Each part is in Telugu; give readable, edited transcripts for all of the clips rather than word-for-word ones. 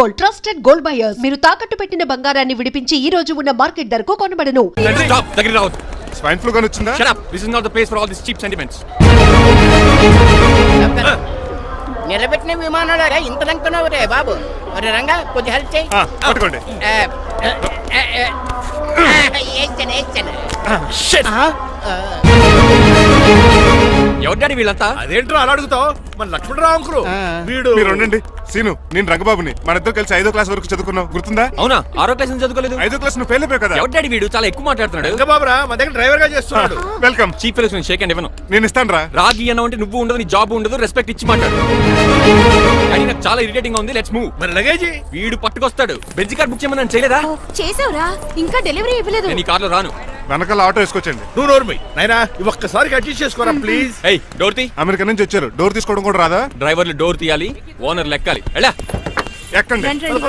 Gold, trusted gold buyers. మీరు తాకట్టు పెట్టిన బంగారాన్ని విడిపించి ఈ రోజు ఉన్న మార్కెట్ ధరకు కొనబడను. స్వైన్ ఫ్లూ గాని వచ్చిందా? Shut up. This is not the place for all these cheap sentiments. నిలబెట్టిన విమానాలు ఇంత లంకనవు రే బాబు. ఒరే రంగా కొద్ది హెల్ప్ చేయి. పట్టుకోండి. ఎవరు డాడీ వీళ్ళంతా? అదేంట్రా అలా అడుగుతావు? మన లక్ష్మణరావు అంకులు వీడు. మీరు ఉండండి. సీను, నేను రంగబాబుని. మన ఇద్దరు కలిసి 5వ క్లాస్ వరకు చదువుకున్నాం, గుర్తుందా? అవునా? 6వ క్లాస్ నుంచి చదువుకోలేదు. 5వ క్లాస్ నువ్వు ఫెయిల్ అయిపోయావు కదా. ఎవరు డాడీ వీడు? చాలా ఎక్కువ మాట్లాడుతున్నాడు. ఇంకా బాబురా మన దగ్గర డ్రైవర్ గా చేస్తున్నాడు. వెల్కమ్. చీప్ ఫెలోస్ నేను షేక్ అండ్ ఇవ్వను. నేను ఇస్తాను రా. రాగి అన్న అంటే నువ్వు ఉండదు, నీ జాబ్ ఉండదు, రెస్పెక్ట్ ఇచ్చి మాట్లాడు. డాడీ నాకు చాలా ఇరిటేటింగ్ గా ఉంది. Let's move. మరి లగేజీ వీడు పట్టుకొస్తాడు. బెంజ్ కార్ బుక్ చేయమని చేయలేదా? చేసావురా, ఇంకా డెలివరీ ఇవ్వలేదు. నేను ఈ కార్లో రాను. వెనకాల ఆటో వేసుకొచ్చండి. నువ్వు నోర్మై నైనా ఒక్కసారి అడ్జస్ట్ చేసుకోరా ప్లీజ్. ఏయ్ డోర్ తీ. అమెరికా నుంచి వచ్చారు, డోర్ తీసుకోవడం కూడా రాదా? డ్రైవర్లు డోర్ తీయాలి, ఓనర్ లెక్కాలి. ఎలా ఎక్కండి. రండి, రండి.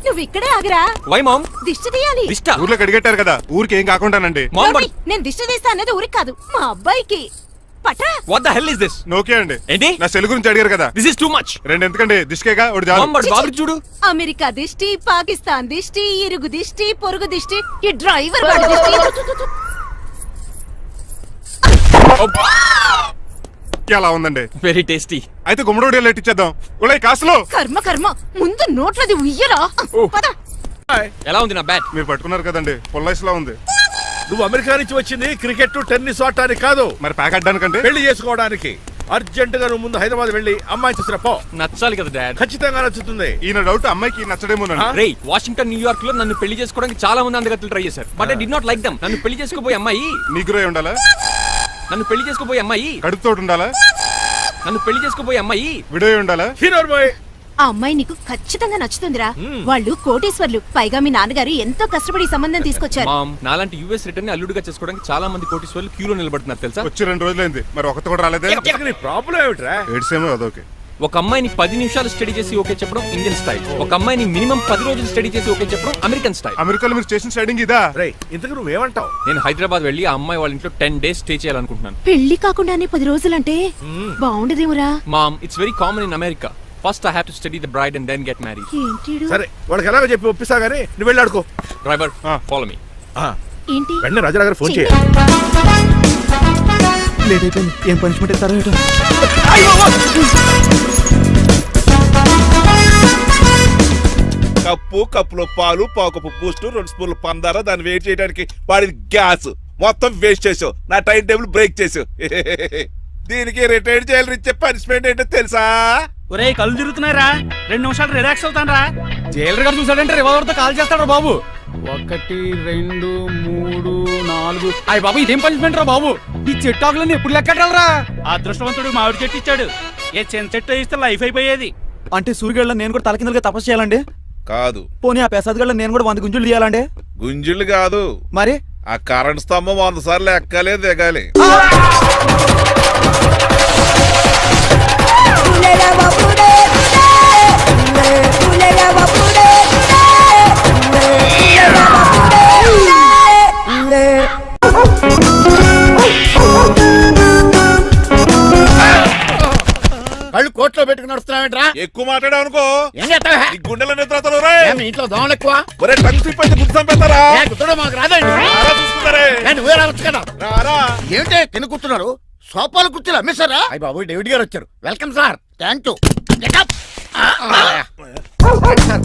నువ్వు ఇక్కడే ఆగిరా. Why ma'am? దిష్టి తీయాలి. దిష్ట? ఊర్లో కడిగట్టారు కదా, ఊరికి ఏం కాకుండానండి. మామ్ బట్ నేను దిష్టి తీస్తా అనేది ఊరికి కాదు, మా అబ్బాయికి. పట్రా. What the hell is this? నోకే అండి. ఏంటి? నా సెల్ గురించి అడిగారు కదా. This is too much. రెండు ఎందుకండి? దిష్కేగా ఒకటి చాలు. మామ్ బట్ బాబు చూడు. అమెరికా దిష్టి, పాకిస్తాన్ దిష్టి, ఇరుగు దిష్టి, పొరుగు దిష్టి, ఈ డ్రైవర్ వాడి దిష్టి. ఎలా ఉందండి? Very tasty. అయితే గుమ్మడి లైట్ ఇచ్చేద్దాం. ఉలై కాసులో. కర్మ కర్మ, ముందు నోట్లది ఉయ్యరా. పద. ఎలా ఉంది నా బ్యాట్? మీరు పట్టుకున్నారు కదండి, పొల్లైస్ లా ఉంది. నువ్వు అమెరికా నుంచి వచ్చింది క్రికెట్ టెన్నిస్ ఆడటానికి కాదు, మరి ప్యాక్ అడ్డానికండి. పెళ్లి చేసుకోవడానికి. అర్జెంట్ గా నువ్వు ముందు హైదరాబాద్ వెళ్ళి అమ్మాయి చూసిన పో. నచ్చాలి కదా డాడ్. ఖచ్చితంగా నచ్చుతుంది. ఈయన డౌట్ అమ్మాయికి నచ్చడేమోనండి. రేయ్, వాషింగ్టన్ న్యూయార్క్ లో నన్ను పెళ్లి చేసుకోవడానికి చాలా మంది అందగత్తలు ట్రై చేశారు, but I do not like them. నన్ను పెళ్లి చేసుకోబోయే అమ్మాయి నీగురై ఉండాలా? నన్ను పెళ్లి చేసుకోబోయే అమ్మాయి కడుపుతోటి ఉండాలా? నన్ను పెళ్లి చేసుకోబోయే అమ్మాయి విడో ఉండాలా? Hero boy. ఆ అమ్మాయి నీకు ఖచ్చితంగా నచ్చుతుందిరా. వాళ్ళు కోటీశ్వర్లు, పైగా మీ నాన్నగారు ఎంతో కష్టపడి ఈ సంబంధం తీసుకొచ్చారు. మామ్, నాలాంటి యుఎస్ రిటర్న్ ని అల్లుడిగా చేసుకోవడానికి చాలా మంది కోటీశ్వర్లు క్యూలో నిలబడుతున్నారు తెలుసా? వచ్చి 2 రోజులైంది, మరి ఒకటి కూడా రాలేదే. నీ ప్రాబ్లం ఏమిట్రా? ఏడ్సేమో అదొకే. ఒక అమ్మాయిని 10 నిమిషాలు స్టడీ చేసి ఓకే చెప్పడం ఇండియన్ స్టైల్. ఒక అమ్మాయిని మినిమం 10 రోజులు స్టడీ చేసి ఓకే చెప్పడం అమెరికన్ స్టైల్. అమెరికాలో మీరు స్టేషన్ స్టైడింగ్ ఇదా? రేయ్, ఇంతకు నువ్వేమంటావు? నేను హైదరాబాద్ వెళ్ళి ఆ అమ్మాయి వాళ్ళ ఇంట్లో 10 days స్టే చేయాలనుకుంటున్నాను. పెళ్లి కాకుండానే 10 రోజులంటే బాగుండదేమురా. Mom, it's very common in America. First I have to study the bride and then get married. ఏంటిడు? సరే, వాళ్ళకి ఎలాగో చెప్పి ఒప్పిస్తా గానీ నువ్వు వెళ్ళి ఆడుకో. Driver, follow me. ఏంటి? వెంటనే రాజా గారు ఫోన్ చేయాలి. లేట్ అయిపోయింది. ఏం పనిష్మెంట్ ఇస్తారో ఏటో. కప్పులో పాలు, పావుకప్పు బూస్ట్, 2 స్పూన్లు పందార, దాన్ని వెయిట్ చేయడానికి వాడిది గ్యాస్ మొత్తం వేస్ట్ చేసావు. నా టైం టేబుల్ బ్రేక్ చేసావు. దీనికి రిటైర్ చేయాలి. ఇచ్చే పనిష్మెంట్ ఏంటో తెలుసా? ఒరే కళ్ళు తిరుగుతున్నారా, 2 నిమిషాలు రిలాక్స్ అవుతాను రా. జైలర్ గారు చూసాడంటే రివాల్వర్ తో కాల్ చేస్తాడు బాబు. 1 2 3 4. అయ్య బాబు, ఇదేం పనిష్మెంట్ రా బాబు? ఈ చెట్టు ఆకులన్నీ ఎప్పుడు లెక్కడరా? అదృష్టవంతుడు మామిడి చెట్టు ఇచ్చాడు. ఏ చిన్న చెట్టు ఇస్తే లైఫ్ అయిపోయేది. అంటే సూర్యుగళ్ళ నేను కూడా తలకిందలుగా తపస్సు చేయాలండి? కాదు. పోనీ ఆ పెసాద్ నేను కూడా 100 గుంజులు తీయాలండి? గుంజులు కాదు, మరి ఆ కరెంట్ స్తంభం 100 సార్లు ఎక్కాలి, దిగాలి. కళ్ళు కోట్లో పెట్టుకుని నడుస్తున్నావేంట్రా? ఎక్కువ మాట్లాడావు అనుకో ఏం చేస్తావా? ఈ గుండెల నిద్రతలు మీ ఇంట్లో దోమలు ఎక్కువ? ఒరే టంగ్ స్లిప్ అయితే గుర్తు చంపేస్తారా? గుర్తుడం మాకు రాదండి. చూసుకుంటారే. నువ్వే రావచ్చు కదా. రారా. ఏంటే తిని కూర్చున్నారు? సోఫాలు కుర్చీలు అమ్మేశారా? అయ్య బాబు, డేవిడ్ గారు వచ్చారు. Welcome sir. Thank you.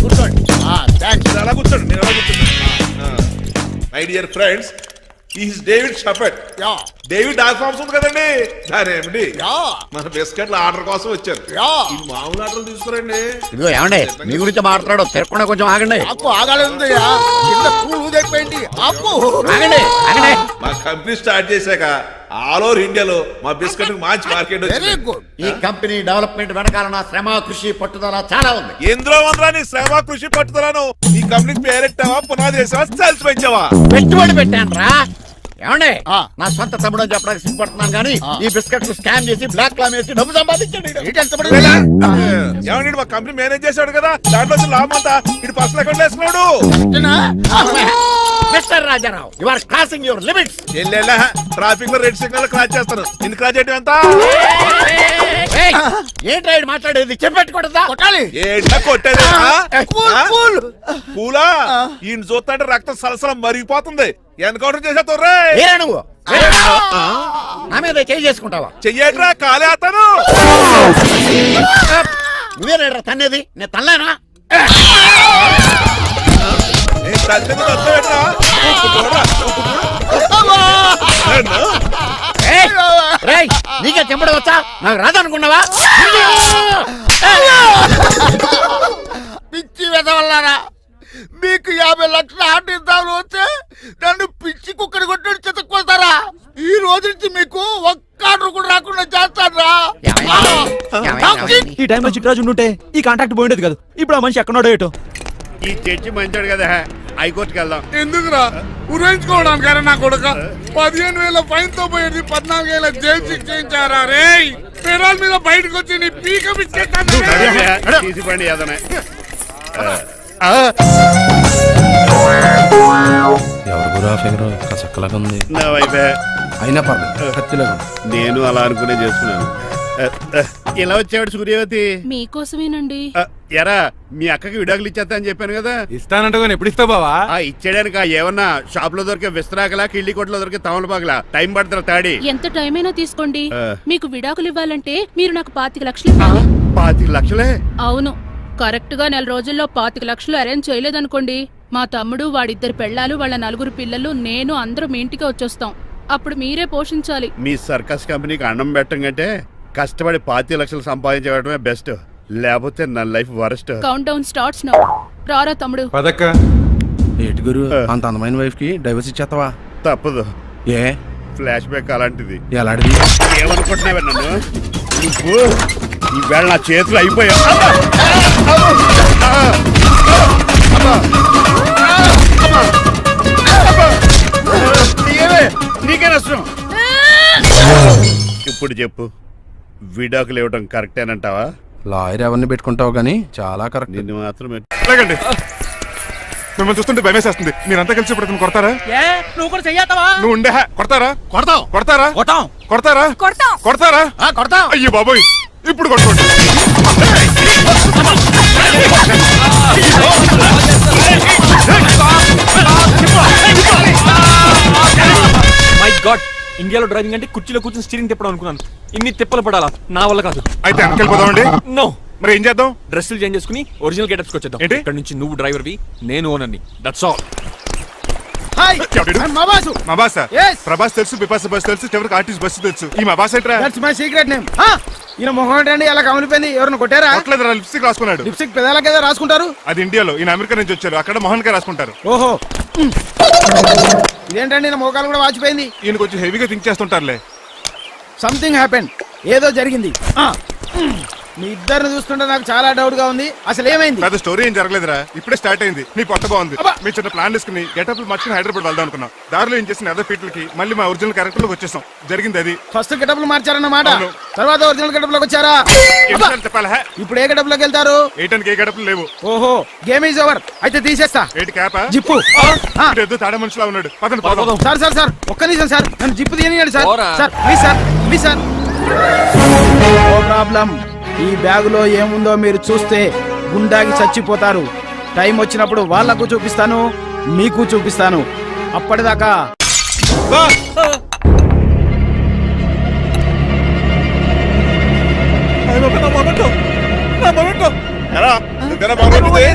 కూర్చోండి. మీరు అలా కూర్చోండి, మీరు అలా కూర్చోండి. My dear friends, is David Shepherd. David dog farms ఉంది కదండి, దానేమిటి మన బిస్కెట్ల ఆర్డర్ కోసం వచ్చారు. ఈ మామూలు ఆర్డర్ తీసుకురండి. ఇదిగో ఏమండి, మీ గురించి మాట్లాడు, తిరగకుండా కొంచెం ఆగండి. ఆపు, ఆగాలి. ఆగండి, ఆగండి. మా కంపెనీ స్టార్ట్ చేశాక ఆల్ ఓవర్ ఇండియాలో మా బిస్కెట్ మంచి మార్కెట్ వెరీ గుడ్. ఈ కంపెనీ డెవలప్మెంట్ వెనకాల నా శ్రమ, కృషి, పట్టుదల చాలా ఉంది. ఎందులో ఉందా నీ శ్రమ, కృషి, పట్టుదలను? ఈ కంపెనీకి పేరెట్టావా, పునాది వేసావా, సేల్స్ పెంచావా? పెట్టుబడి పెట్టాను రా. ఏమండే ఆ. నా సొంత తమ్ముడు అని చెప్పడానికి సిగ్గుపడుతున్నాను కానీ ఈ బిస్కెట్ స్కామ్ చేసి బ్లాక్ క్లామ్ వేసి డబ్బు సంపాదించాడు ఏమండి మా కంపెనీ మేనేజ్ చేశాడు కదా దాంట్లో వచ్చిన లాభం అంతా ఇటు పర్సనల్ అకౌంట్ వేసుకున్నాడు. Mister Rajarao you are crossing your limits. ఎల్లెల్లా ట్రాఫిక్ లో రెడ్ సిగ్నల్ క్రాస్ చేస్తాను. ఇందుకు క్రాస్ చేయడం ఎంత? ఏంటి రైడ్ మాట్లాడేది చెప్పెట్టుకూడదా? కొట్టాలి. ఏంటా కొట్టేది? పూలా ఈయన చూస్తుంటే రక్తం సలసలం మరిగిపోతుంది. ఎన్కౌంటర్ చేసేతో ఏరా నువ్వు నా మీద చేయి చేసుకుంటావా? చెయ్యట్రా కాలే అతను. నువ్వేరా తన్నేది? నేను తనలేనా? రేయ్ నీకే చెంపడం వచ్చా? నాకు రాదనుకున్నావా? పిచ్చి వెదవల్లారా, మీకు 50 లక్షలు ఆటిద్దాలు వస్తే నన్ను పిచ్చి కుక్కడి కొట్టి చెతక్కుపోతారా? ఈ రోజు నుంచి మీకు ఒక్క ఆర్డర్ కూడా రాకుండా చేస్తారా? ఈ టైంలో చిట్రాజు ఉండుంటే ఈ కాంట్రాక్ట్ పోయిండేది కదా. ఇప్పుడు ఆ మనిషి ఎక్కడో ఏటో. ఈ చర్చి మంచాడు కదా, హైకోర్టుకి వెళ్దాం. ఎందుకురా? ఉరేంచుకోవడానికారా నా కొడుక? 15,000 ఫైన్ తో పోయేది 14,000 జైలు శిక్ష చేయించారా? రే పెరాల మీద బయటకు వచ్చి నీ పీక తీసిపండి ఏదనే. నా వైపే అయినా పర్లేదు కత్తిలాగా. నేను అలా అనుకునే చేసుకున్నాను. ఇలా వచ్చాడు సూర్యవతి. మీకోసమేనండి. ఎరా మీ అక్కకి విడాకులు ఇచ్చేస్తా అని చెప్పాను కదా. ఇస్తానంటే ఎప్పుడు ఇస్తావు బావా? ఇచ్చేయడానికి ఏమన్నా షాప్ లో దొరికే విస్తరాకలా కిళ్ళి కొట్లో దొరికే తమలపాకలా టైం పడుతుంది తాడి. ఎంత టైం అయినా తీసుకోండి. ఆ. మీకు విడాకులు ఇవ్వాలంటే మీరు నాకు 25 లక్షలు ఇవ్వాలి. 25 లక్షలే? అవును, కరెక్ట్ గా 4 రోజుల్లో 25 లక్షలు అరేంజ్ చేయలేదనుకోండి, మా తమ్ముడు, వాడిద్దరు పెళ్ళాలు, వాళ్ళ 4 పిల్లలు, నేను అందరూ మీ ఇంటికి వచ్చేస్తాం. అప్పుడు మీరే పోషించాలి. మీ సర్కస్ కంపెనీకి అన్నం పెట్టం కంటే కష్టపడి 25 లక్షలు సంపాదించడమే బెస్ట్. లేకపోతే నా life worst. Count down starts now. రారా తమ్ముడు. పదక్క. ఏటి గురు అంత అందమైన వైఫ్ కి డైవర్స్ ఇచ్చేస్తావా? తప్పదు. ఏ ఫ్లాష్ బ్యాక్ అలాంటిది. ఎలాంటిది? ఏమనుకుంటున్నావే నన్ను? నువ్వు ఈవేళ నా చేతులు అయిపోయా. నీకే నష్టం. ఇప్పుడు చెప్పు, విడాకులు ఇవ్వడం కరెక్టేనంటావా? లాయర్ ఎవరిని పెట్టుకుంటావు గానీ చాలా కరెక్ట్. నిన్ను మాత్రమే. లేకండి, మిమ్మల్ని చూస్తుంటే భయమేసేస్తుంది. మీరంతా కలిసి ఇప్పుడు కొడతారా? నువ్వు కూడా చెయ్యతావా? నువ్వు ఉండే కొడతారా? కొడతాం కొడతారా? కొట్టాం. కొడతారా? కొడతారా? కొడతాం. అయ్యో బాబోయ్, ఇప్పుడు కొట్టుకోండి. మై గాడ్, ఇండియాలో డ్రైవింగ్ అంటే కుర్చీలో కూర్చొని స్టీరింగ్ తిప్పడం అనుకున్నాను. ఇన్ని తిప్పలు పడాలా? నా వల్ల కాదు. అయితే వెనకెళ్ళిపోదామండి. నో. మరి ఏం చేద్దాం? డ్రెస్సులు చేంజ్ చేసుకుని ఒరిజినల్ గెటప్స్కి వచ్చేద్దాం. ఏంటి? ఇక్కడ నుంచి నువ్వు డ్రైవర్వి, నేను ఓనర్ని. That's all. హాయ్, ఎవడు? మా బాసు. మా బాస? Yes. ప్రభాస్ తెలుసు, బిపాస బస్ తెలుసు, చివరికి ఆర్టిస్ట్ బస్సు తెలుసు. ఈ మా బాస్ ఏంట్రా? That's my secret name. ఈయన మొహం ఏంటండి అలా కమిలిపోయింది? ఎవరిని కొట్టారా? కొట్టలేదురా, లిప్స్టిక్ రాసుకున్నాడు. లిప్స్టిక్ పెదాలకి ఏదో రాసుకుంటారు. అది ఇండియాలో, ఈయన అమెరికా నుంచి వచ్చారు. అక్కడ మోహన్ గారు రాసుకుంటారు. ఓహో, ఇదేంటండి నా మోకాలు కూడా వాచిపోయింది. ఈయన కొంచెం హెవీగా థింక్ చేస్తుంటారులే. సంథింగ్ హ్యాపెన్, ఏదో జరిగింది. మీ ఇద్దరిని చూస్తుంటే నాకు చాలా డౌట్ గా ఉంది. అసలు ఏమైంది? పెద్ద స్టోరీ ఏం జరగలేదురా, ఇప్పుడే స్టార్ట్ అయింది. నీ కొత్త బాగుంది. అబ్బా. మీ చిన్న ప్లాన్ తీసుకుని గెటప్లు మార్చుకుని హైదరాబాద్ వెళ్దాం అనుకున్నాం. దారిలో ఏం చేసిన అదర్ ఫీట్లకి మళ్ళీ మా ఒరిజినల్ క్యారెక్టర్ లోకి వచ్చేసాం. జరిగింది అది. ఫస్ట్ గెటప్లు మార్చారన్నమాట. అవును. తర్వాత ఒరిజినల్ గెటప్ లోకి వచ్చారా? అబ్బా. చెప్పాలా? ఇప్పుడు ఏ గెటప్ లోకి వెళ్తారు? ఏటానికి ఏ గెటప్లు లేవు. ఓహో, గేమ్ ఈజ్ ఓవర్. అయితే తీసేస్తా. ఏటి క్యాపా? జిప్పు. ఏదో తాడ మనుషులా ఉన్నాడు. పదండి పోదాం. సార్ సార్ సార్, ఒక్క నిమిషం సార్, నన్ను జిప్పు తీయనియండి సార్. పోరా. Sir please sir, please sir. No problem. ఈ బ్యాగులో ఏముందో మీరు చూస్తే గుండాకి చచ్చిపోతారు. టైం వచ్చినప్పుడు వాళ్లకు చూపిస్తాను, మీకు చూపిస్తాను. అప్పటిదాకా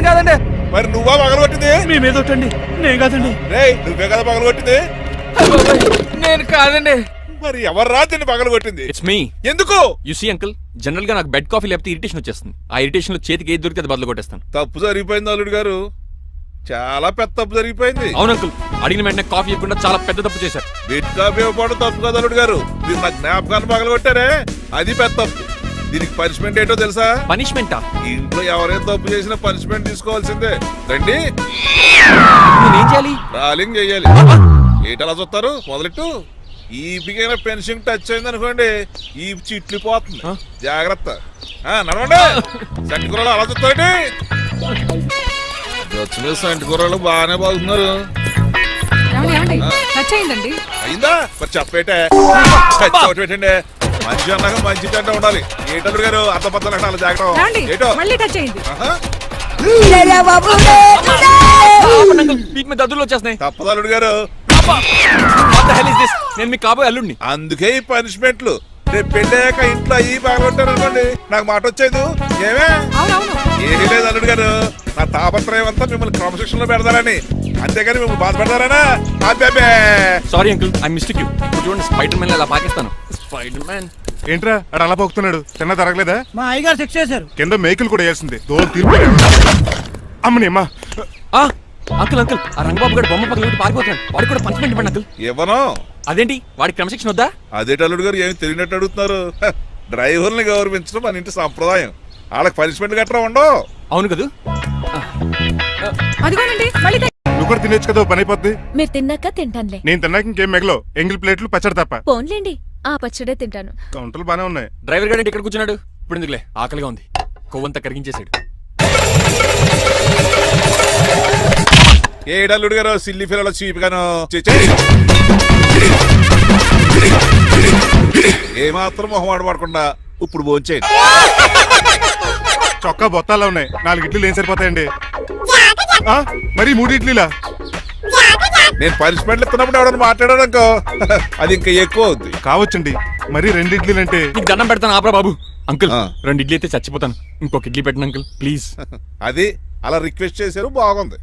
కాదండి, మరి నువ్వా పగలగొట్టింది? మీ మీద ఒట్టండి. నేను కాదండి. రేయ్, నువ్వే కదా పగలగొట్టింది? నేను కాదండి. మరి ఎవర్రా దీన్ని పగలగొట్టింది? It's me. ఎందుకు? యు సీ అంకుల్, జనరల్ గా నాకు బెడ్ కాఫీ లేకపోతే ఇరిటేషన్ వచ్చేస్తుంది. ఆ ఇరిటేషన్ లో చేతికి ఏది దొరికితే అది బదులు కొట్టేస్తాను. తప్పు జరిగిపోయింది అల్లుడు గారు, చాలా పెద్ద తప్పు జరిగిపోయింది. అవును అంకుల్, అడిగిన వెంటనే కాఫీ ఇవ్వకుండా చాలా పెద్ద తప్పు చేశారు. బిట్ కాపీ ఇవ్వడం తప్పు కదా అల్లుడు గారు, దీన్ని నా జ్ఞాపకాన్ని పగలగొట్టారే అది పెద్ద తప్పు. దీనికి పనిష్మెంట్ ఏంటో తెలుసా? పనిష్మెంటా? ఇంట్లో ఎవరైనా తప్పు చేసినా పనిష్మెంట్ తీసుకోవాల్సిందే. రండి, నేనేం చేయాలి? రాలింగ్ చెయ్యాలి. ఏటలా చూస్తారు మొదలెట్టు ఈ బిగైన పెన్షన్ టచ్ అయింది అనుకోండి ఈ చిట్లు పోతుంది జాగ్రత్త నడవండి సంటి కూరలు అలా చూస్తారండి వచ్చిన సంటి కూరలు బాగానే బాగుతున్నారు అయిందా మరి చెప్పేటే పెట్టండి మంచి అన్నాక మంచి అంటే ఉండాలి ఏటల్లుడు గారు అర్థపత్రాలు అలా జాగ్రత్త ఏటో ఆహా. వీటి మీద దద్దులు వచ్చేస్తున్నాయి. తప్పదు అల్లుడు గారు What the hell is this? నేను మీకు కాబోయే అల్లుడిని. అందుకే ఈ పనిష్మెంట్లు రేపు పెళ్ళాక ఇంట్లో అయ్యి బాగుంటారు అనుకోండి నాకు మాట వచ్చేది ఏమే ఏమీ లేదు అల్లుడు గారు నా తాపత్రయం అంతా మిమ్మల్ని క్రమశిక్షణలో పెడతారని అంతేగాని మిమ్మల్ని బాధ పెడతారనా అబ్బే sorry uncle I mistake you. చూడండి స్పైడర్ మ్యాన్ అలా పాకిస్తాను. స్పైడర్ మ్యాన్ ఏంట్రా అడు అలా పోతున్నాడు తిన్న తరగలేదా? మా అయ్యగారు చెక్ చేశారు. కింద మేకులు కూడా వేయాల్సిందే దోలు తీర్పు అమ్మని అమ్మా. అంకుల్ అంకుల్ ఆ రంగబాబు గారు బొమ్మ పక్కన పారిపోతున్నాడు. వాడికి కూడా పంచమెంట్ ఇవ్వండి అంకుల్. ఇవ్వను. అదేంటి వాడికి క్రమశిక్షణ వద్దా? అదేటి అల్లుడు గారు ఏమి తెలియనట్టు అడుగుతున్నారు డ్రైవర్ని గౌరవించడం మన ఇంటి సంప్రదాయం వాళ్ళకి పనిష్మెంట్ గట్రా ఉండవు. అవును కదా. నువ్వు కూడా తినేచ్చు కదా పని అయిపోద్ది. మీరు తిన్నాక తింటానులే. నేను తిన్నాక ఇంకేం మిగలవు ఎంగిల్ ప్లేట్లు పచ్చడి తప్ప. పోన్లేండి ఆ పచ్చడే తింటాను. కౌంటర్లు బానే ఉన్నాయి. డ్రైవర్ గారు ఇక్కడ కూర్చున్నాడు. ఇప్పుడు ఎందుకులే ఆకలిగా ఉంది. కొవ్వంతా కరిగించేశాడు. ఏడల్లుడు గారు సిల్లి పిల్లల చీపిగాను ఏమాత్రం మొహమాట పడకుండా ఇప్పుడు భోంచేయండి. చొక్కా బొత్తాల్లో ఉన్నాయి 4 ఇడ్లీలు ఏం సరిపోతాయండి? మరి 3 ఇడ్లీలా? నేను పనిష్మెంట్లు ఇస్తున్నప్పుడు ఎవడన్నా మాట్లాడాడు అనుకో అది ఇంకా ఎక్కువ అవుద్ది. కావచ్చండి మరి 2 ఇడ్లీలు అంటే. నీకు దండం పెడతాను ఆపరా బాబు. అంకుల్ 2 ఇడ్లీ అయితే చచ్చిపోతాను. ఇంకొక ఇడ్లీ పెట్టండి అంకుల్ ప్లీజ్. అది అలా రిక్వెస్ట్ చేశారు బాగుంది.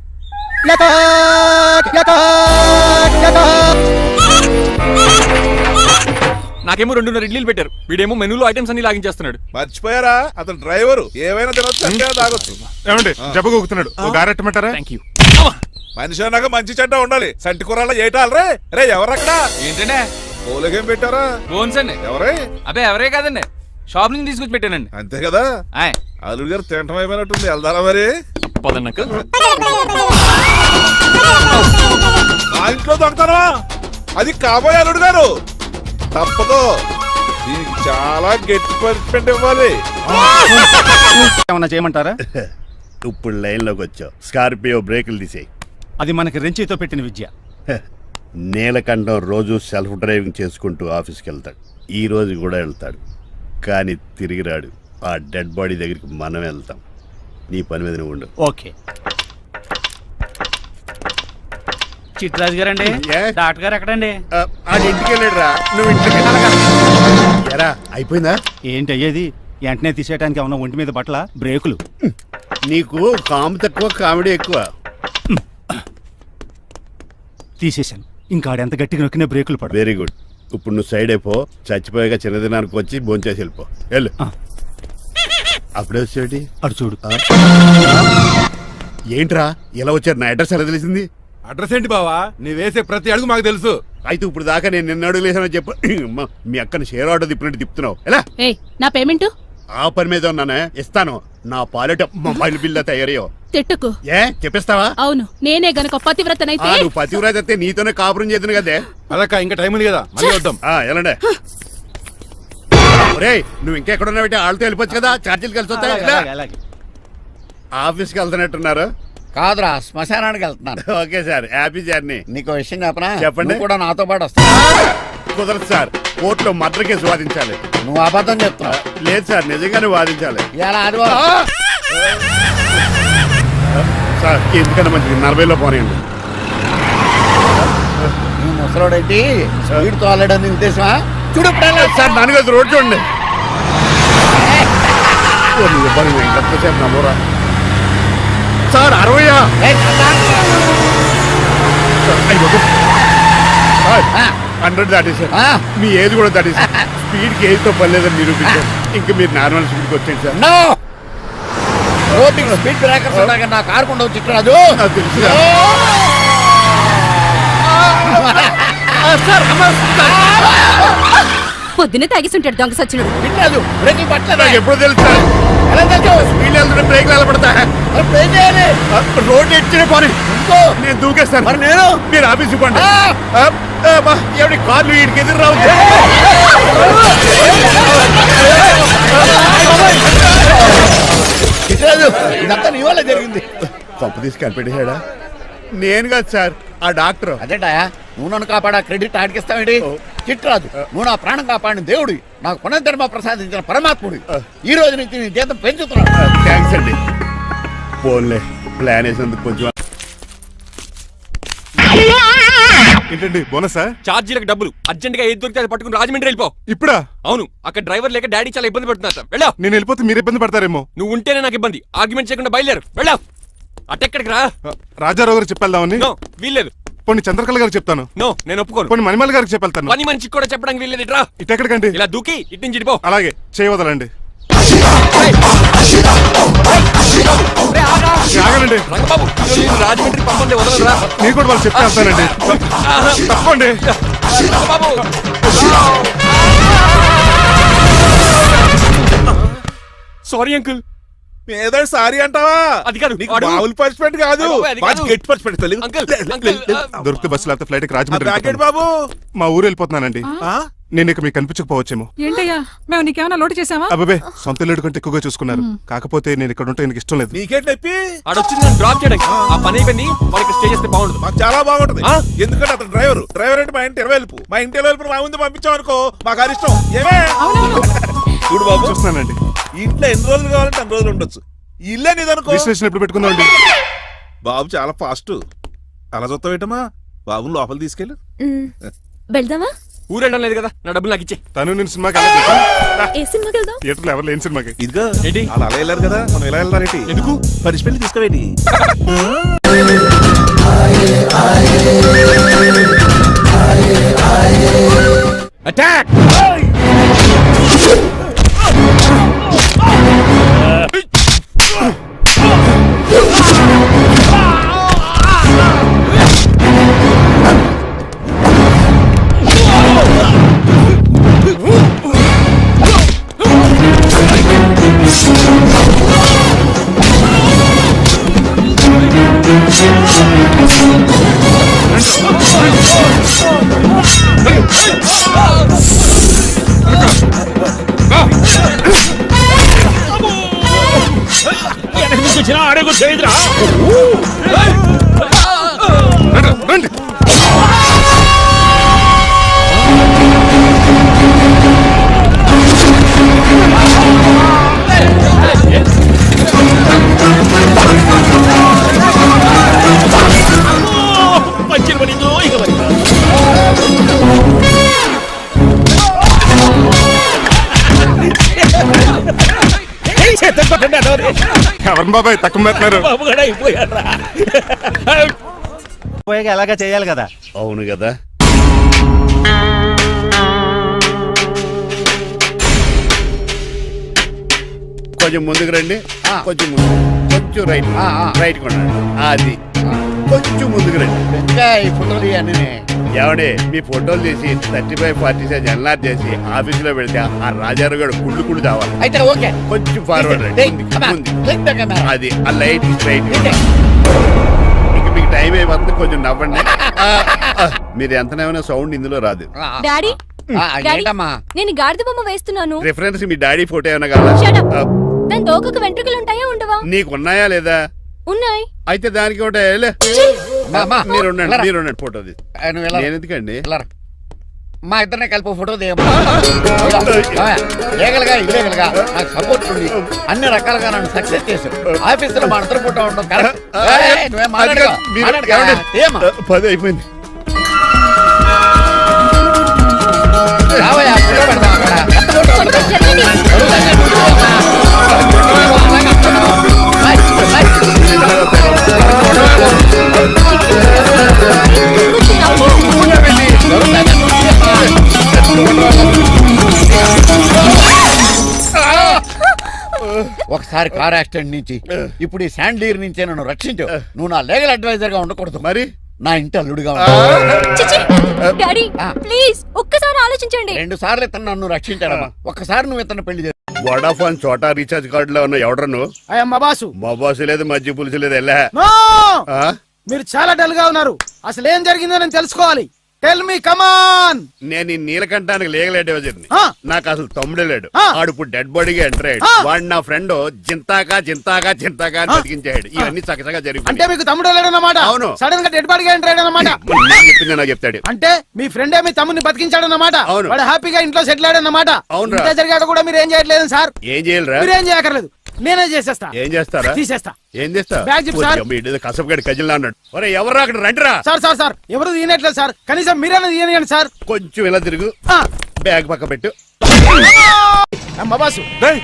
నాకేమో 2.5 ఇడ్లీలు పెట్టారు. వీడేమో మెనూలో ఐటమ్స్ అన్ని లాగించేస్తున్నాడు. మర్చిపోయారా అతను డ్రైవరు ఏమైనా తినొచ్చు అంటే తాగొచ్చు. ఏమండి జబ్బగొక్కుతున్నాడు ఓ గారెట్టమంటారా? Thank you. మనిషి అన్నాక మంచి చెడ్డ ఉండాలి. సంటి కూరలో ఏటాలరే రే ఎవరక్కడ ఏంటంటే పోలేకేం పెట్టారా? బోన్స్ అండి. ఎవరే? అబ్బే ఎవరే కాదండి షాప్ నుంచి తీసుకొచ్చి పెట్టానండి. అంతే కదా. అల్లుడు గారు తింటం అయిపోయినట్టుంది వెళ్దారా మరి? పదండి అంకుల్. మా ఇంట్లో దొంగతనా? అది కాబోయే అల్లుడు గారు తప్పదు. దీనికి చాలా గట్టి పనిష్మెంట్ ఇవ్వాలి. ఏమన్నా చేయమంటారా? ఇప్పుడు లైన్లోకి వచ్చావు. స్కార్పియో బ్రేకులు తీసేయి. అది మనకి రెంచితో పెట్టిన విద్య. నీలకంఠం రోజు సెల్ఫ్ డ్రైవింగ్ చేసుకుంటూ ఆఫీస్కి వెళ్తాడు. ఈ రోజు కూడా వెళ్తాడు కానీ తిరిగి రాడు. ఆ డెడ్ బాడీ దగ్గరికి మనం వెళ్తాం. నీ పని మీద నువ్వు ఉండు. ఓకే. చిట్రాజు గారండి డాక్టర్ గారు ఎక్కడండి? ఇంటికి వెళ్ళాడురా. నువ్వు ఇంటికి ఎరా అయిపోయిందా? ఏంటి అయ్యేది? వెంటనే తీసేయడానికి ఏమన్నా ఒంటి మీద బట్టల బ్రేకులు? నీకు కాము తక్కువ కామెడీ ఎక్కువ. తీసేశాను. ఇంకా ఆడెంత గట్టిగా నొక్కినా బ్రేకులు పడ. Very good. ఇప్పుడు నువ్వు సైడ్ అయిపో. చచ్చిపోయాక చిన్నదినానికి వచ్చి భోంచేసి వెళ్ళిపో. వెళ్ళు. అప్పుడే వచ్చేటి అటు చూడు. ఏంట్రా ఇలా వచ్చారు? నా అడ్రస్ ఎలా తెలిసింది? అడ్రస్ ఏంటి బావా? నీ వేసే ప్రతి అడుగు మాకు తెలుసు. అయితే ఇప్పుడు దాకా నేను నిన్న అడుగులేసానని చెప్పు. మీ అక్కని షేర్ ఆర్డర్ తిప్పినట్టు తిప్పుతున్నావు ఎలా? నా పేమెంట్ ఆ పని మీద ఉన్నానే ఇస్తాను. నా పాలెట మొబైల్ బిల్ తయారయ్యో. తిట్టుకు. ఏ చెప్పిస్తావా? అవును నేనే గనక పతివ్రతనైతే. నువ్వు పతివ్రత అయితే నీతోనే కాపురం చేతును కదే. అదక్క ఇంకా టైం ఉంది కదా మళ్ళీ వద్దాం. ఎలాండే ఒరేయ్ నువ్వు ఇంకెక్కడున్నా పెట్టి వాళ్ళతో వెళ్ళిపోవచ్చు కదా. ఛార్జీలు కలిసి వస్తాయి. ఆఫీస్కి వెళ్తున్నట్టున్నారు? కాదురా శ్మశానానికి వెళ్తున్నాను. Okay sir happy journey. నీకు విషయం చెప్పనా? చెప్పండి. నువ్వు కూడా నాతో పాటు వస్తా. కుదరదు సార్. కోర్టులో మర్డర్ కేసు వాదించాలి. నువ్వు అబద్ధం చెప్తున్నావు. లేదు సార్ నిజంగానే వాదించాలి. ఇలా ఆదివారం సార్ ఎందుకన్నా మంచిది 40లో పోనీయండి. నువ్వు ముసలోడేంటి స్పీడ్ తోలడని ఉద్దేశమా? చూడు సార్ నాన్నగారు రోడ్ చూడండి. ఎంతసేపు నమ్మరా సార్? 60 100 దాటేశారు. మీ ఏజ్ కూడా దాటేశారు. స్పీడ్కి ఏజ్తో పని లేదని నిరూపించారు. ఇంకా మీరు నార్మల్ స్పీడ్కి వచ్చేది సార్. రోడ్డు స్పీడ్ బ్రేకర్స్ ఉండగా నా కారు కొండ చిట్టరాజు. నాకు తెలుసు పొద్దున్నే తాగిస్తుంటాడు దొంగ సచ్చినుడు. తిట్టరాదు, బ్రేకులు పట్టలేదా? నాకు ఎప్పుడు తెలుసు సార్ ఎలా తెలుసు? స్పీడ్ వెళ్తుంటే బ్రేక్ నిలబడతా మరి బ్రేక్ చేయాలి. రోడ్ ఎచ్చిన పని ఇంకో. నేను దూకేస్తాను మరి నేను? మీరు ఆఫీస్ ఇవ్వండి ఆ! ఎవరి కార్లు వీడికి ఎదురు రావు తిట్టరాదు, ఇదంతా నీ వల్ల జరిగింది. కొంప తీసి కనిపెట్టేశాడా? నేను కాదు సార్ ఆ డాక్టర్ అదేంటా నువ్వు నన్ను కాపాడా క్రెడిట్ ఆడికిస్తావేంటి? చిట్రాదు, నువ్వు నా ప్రాణం కాపాడిన దేవుడి, నాకు పునర్ధర్మ ప్రసాదించిన పరమాత్ముడి. ఈ రోజు నుంచి నీ జీతం పెంచుతున్నా. థ్యాంక్స్ అండి. ఫోన్లే ప్లాన్ వేసినందుకు కొంచెం. ఏంటండి బోనసా ఛార్జీలకు డబ్బులు అర్జెంట్ గా ఏది దొరికితే అది పట్టుకుని రాజమండ్రి వెళ్ళిపో. ఇప్పుడా అవును, అక్కడ డ్రైవర్ లేక డాడీ చాలా ఇబ్బంది పడుతున్నారు. వెళ్ళావు. నేను వెళ్ళిపోతే మీరు ఇబ్బంది పడతారేమో నువ్వు ఉంటేనే నాకు ఇబ్బంది. ఆర్గ్యుమెంట్ చేయకుండా బయలుదేరు. వెళ్ళావు. అటెక్కడికి రా. రాజారావు గారికి చెప్పేద్దామని నో, వీల్లేదు. కొన్ని చంద్రకళ గారికి చెప్తాను నో, నేను ఒప్పుకోను. కొన్ని మణిమాల గారికి చెప్పేళ్తాను పని మనిషికి కూడా చెప్పడానికి వీల్లేదు. ఇట్రా. ఇటు ఎక్కడికండి ఇలా దూకి ఇటు నుంచి ఇటు పో. అలాగే చేయవదలండి ఆగనండి రంగబాబు, నేను రాజమండ్రి పంపండి, వదలరా. మీరు కూడా వాళ్ళు చెప్తే వెళ్తానండి తప్పండి రంగబాబు. Sorry uncle. ఏదో సారీ అంటావా? అది కాదు, నీకు వాడు- మామూలు పర్చిపెట్టి కాదు, అయ్యో, అది కాదు. గట్టి పర్చిపెట్టి తెలియదు. అంకుల్, అంకుల్, దొరికితే బస్సు లేకపోతే ఫ్లైట్ రాజమండ్రి ప్యాకెట్ వెళ్ళిపోతాను. బాబు. మా ఊరు వెళ్ళిపోతున్నానండి ఆ? నేను ఇక మీకు కనిపించకపోవచ్చేమో. ఏంటయ్యా మేము నీకేమైనా లోటు చేసావా? అబ్బాబే సొంత ఇల్లు కంటే ఎక్కువగా చూసుకున్నారు. కాకపోతే నేను ఇక్కడ ఉంటే నాకు ఇష్టం లేదు. నీకేంటి నొప్పి? ఆడొచ్చింది నన్ను డ్రాప్ చేయడానికి. ఆ పని అయిపోయింది. వాడికి స్టే చేస్తే బాగుండదు. మాకు చాలా బాగుంటది. ఆ? ఎందుకంటే అతను డ్రైవర్ అంటే మా ఇంటి ఇరవైపు, మా ఇంటి ఇరవైపు మా ముందు పంపించాం అనుకో మాకు అది ఇష్టం. ఏమే చూడు బాబు, చూస్తున్నానండి ఈ ఇంట్లో ఎన్ని రోజులు కావాలంటే అన్ని రోజులు ఉండొచ్చు. ఈ ఇల్లే నీదనుకో. రిజిస్ట్రేషన్ ఎప్పుడు పెట్టుకుందామండి? బాబు చాలా ఫాస్ట్. అలా చూస్తావేటమ్మా? బాబుని లోపల తీసుకెళ్ళు. వెళ్దామా? ఊరెళ్ళడం లేదు కదా, నా డబ్బులు నాకు ఇచ్చే. తను నేను సినిమాకి వెళ్ళలేదు. ఏ సినిమాకి వెళ్దాం? థియేటర్లో ఎవరు లేని సినిమాకి. ఇదిగో ఏంటి? అలా అలా వెళ్ళారు కదా, మనం ఇలా వెళ్ళారేంటి? ఎందుకు? పనిష్మెంట్ తీసుకోవేటి? అటాక్. రండి. ఎవరు బాబాయ్ తక్కువ పెడుతున్నారు? ఎలాగా చేయాలి కదా. అవును కదా. కొంచెం ముందుకు రండి. కొంచెం ముందు, కొంచెం రైట్, రైట్ కొనండి. అది కొంచెం ముందుకు రండి. ఇంకా ఈ ఫోటోలు ఇవన్నీ ఏమండి మీ ఫోటోలు తీసి 35-40 సైజ్ ఎన్లార్ చేసి ఆఫీసులో పెడితే ఆ రాజారావు గారు కుళ్ళు తావాలి. అయితే ఓకే. కొంచెం ఫార్వర్డ్ రండి. ముందుకి. అది ఆ లైట్ రైట్. ఇక మీకు టైం అయిపోతుంది, కొంచెం నవ్వండి. మీరు ఎంతనేమైనా సౌండ్ ఇందులో రాదు. డాడీ ఏంటమ్మా? నేను గాడిద బొమ్మ వేస్తున్నాను. రిఫరెన్స్ మీ డాడీ ఫోటో ఏమైనా కావాలా? Shut up. దాని దోకకు వెంట్రుకలు ఉంటాయా ఉండవా? నీకు ఉన్నాయా లేదా? ఉన్నాయి. అయితే దానికి ఒకటే మీరు ఉండండి ఫోటో తీసి. నేను ఎందుకండి? మా ఇద్దరిని కలిపి ఫోటో దిగమ్మా. లీగల్గా ఇల్లీగల్గా నాకు సపోర్ట్ ఉంది. అన్ని రకాలుగా నన్ను సక్సెస్ చేశారు. ఆఫీసులో మా ఇద్దరు ఫోటో ఉండడం కరెక్ట్. నువ్వేం మాట్లాడకు. మాట్లాడకు. ఏమ్మా? 10 అయిపోయింది. రావయ్యా, ఫోటో పెడదాం అక్కడ. ఎంత ఫోటో ఉంటుంది? ఒకసారి కార్ యాక్సిడెంట్ నుంచి ఇప్పుడు ఈ శాండీర్ నుంచే నన్ను రక్షించావు. నువ్వు నా లీగల్ అడ్వైజర్ గా ఉండకూడదు. మరి నా ఇంటి అల్లుడుగా చిచి! డాడీ ప్లీజ్ ఒక్కసారి ఆలోచించండి. 2 సార్లు ఇతను నన్ను రక్షించాడమ్మా. ఒక్కసారి నువ్వు ఇతను పెళ్లి చేసి వడాఫోన్ చోటా రీఛార్జ్ కార్డులో ఉన్న ఎవడరు నువ్వు? అయ్యమ్మ బాసు మా బాసు లేదు, మధ్య పులుసు లేదు. వెళ్ళా నో! మీరు చాలా డల్ గా ఉన్నారు. అసలు ఏం జరిగిందో నేను తెలుసుకోవాలి. టెల్ మీ కమాన్. నేను ఈ నీలకంఠానికి లేగలేడు వజర్ని. ఆ. నాకు అసలు తమ్ముడే లేడు. ఆ. ఆడు ఇప్పుడు డెడ్ బాడీగా ఎంటర్ అయ్యాడు. ఆ. వాడు నా ఫ్రెండ్ జింతాగా జింతాగా జింతాగా అని బతికించాడు. ఇవన్నీ చక్కగా అంటే జరిగిపోయి మీకు తమ్ముడు లేడన్నమాట. అవును. సడన్ గా డెడ్ బాడీగా ఎంటర్ అయ్యాడన్నమాట. చెప్పింది నాకు చెప్తాడు. అంటే మీ ఫ్రెండే మీ తమ్ముని బతికించాడన్నమాట. అవును. వాడు హ్యాపీగా ఇంట్లో సెటిల్ అయ్యాడన్నమాట. అవునురా. ఇంత జరిగాక కూడా మీరు ఏం చేయట్లేదు సార్. ఏం చేయాలిరా? మీరేం చేయక్కర్లేదు, నేనే చేసేస్తా. ఏం చేస్తారా? తీసేస్తా. ఏం చేస్తా? బ్యాగ్ చెప్పు సార్. కసపగడి కజిల్లా అన్నాడు. ఒరే ఎవరు అక్కడ రండిరా. సార్ సార్ సార్ ఎవరు తీయనట్లేదు సార్. కనీసం మీరైనా తీయనియండి సార్. కొంచెం ఇలా తిరుగు. ఆ. బ్యాగ్ పక్క పెట్టు. అమ్మ బాసు డేయ్